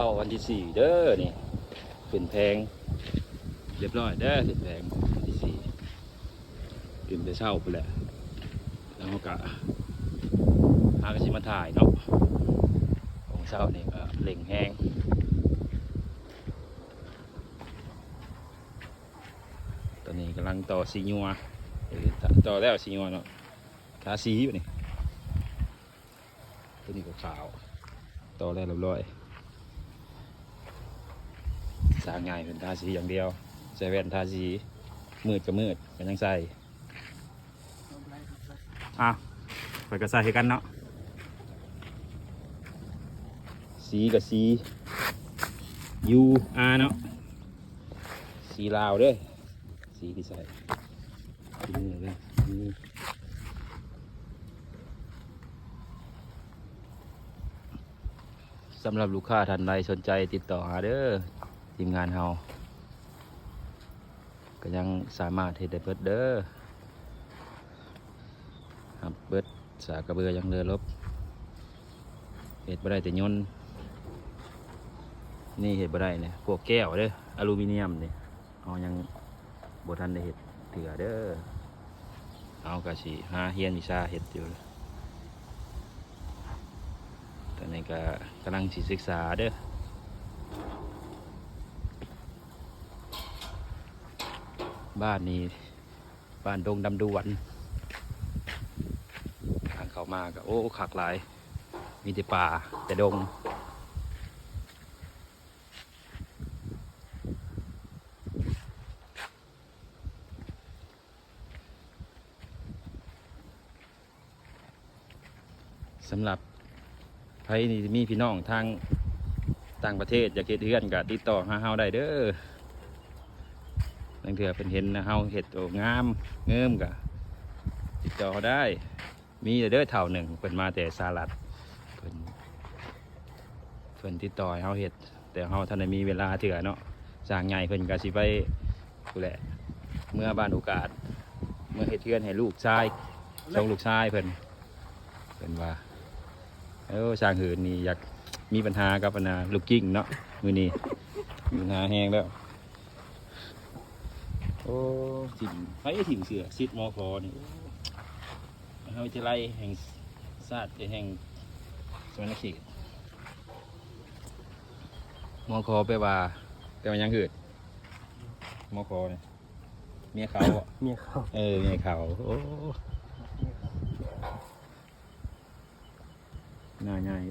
เข้าวันที่สี่เด้อนี่ขึ้นแพงเรียบร้อยเด้อขึ้นแพงวันที่สี่ขึ้นแต่เช้าไปแหละแล้วก็หากระชิมาถ่ายเนาะของเช้านี่ก็เล่งแห้งตอนนี้กำลังต่อสีนัวต่อแล้วสีนัวเนาะทาสีอยู่นี่ตัวนี้ก็ขาวต่อแล้วเรียบร้อยสร้างง่ายเป็นทาสีอย่างเดียวใส่แว่นทาสีมืดก็มืดเป็นยังใส่ไปก็ใส่ให้กันเนาะสีกับสี UR เนาะสีลาวเด้อสีที่ใส่นี่เลยสำหรับลูกค้าท่านใดสนใจติดต่อหาเด้อทีมงานเฮาก็ยังสามารถเฮ็ดได้เบิดเด้อครับเบิดสากกระเบือยังเรือลบเฮ็ดบ่ได้แต่ยนต์นี่เฮ็ดบ่ได้เนี่ยพวกแก้วเด้ออลูมิเนียมนี่เอายังบ่ทันได้เฮ็ดเถื่อเด้อเอากะสิหาเฮียนวิชาเฮ็ดอยู่ตอนนี้ก็กำลังสิศึกษาเด้อบ้านนี้บ้านดงดำดวนทางเข้ามาก็โอ้คักหลายมีแต่ป่าแต่ดงสำหรับใครนี่มีพี่น้องทางต่างประเทศอยากเฮ็ดเฮือนก็ติดต่อหาเฮาได้เด้อบางเทื่อเพิ่นเห็นนะเฮาเฮ็ดโอ้งามเงิมก็ติดต่อเขาได้มีเด้อเท่าหนึ่งเพิ่นมาแต่สหรัฐเพิ่นติดต่อให้เฮาเฮ็ดแต่เฮาท่านได้มีเวลาเถื่อเนาะสร้างใหญ่เพิ่นก็สิไปผู้แหละเมื่อบ้านโอกาสเมื่อเฮ็ดเฮือนให้ลูกชายส่งลูกชายเพิ่นว่าสร้างหืนนี่อยากมีปัญหากับปัญหาลูกกิ้งเนาะมื้อนี้มีปัญหาแห้งแล้วโอ้ถิ่นไอ้ถิ่นเสือซิดมอคอนี่มหาวิทยาลัยแห่งชาติแห่งสวรรณเขตมอคอแปลว่ายังหืดมอคอเนี่ยเมียเขาเมียเขาเมียเขาโอ้ง่าย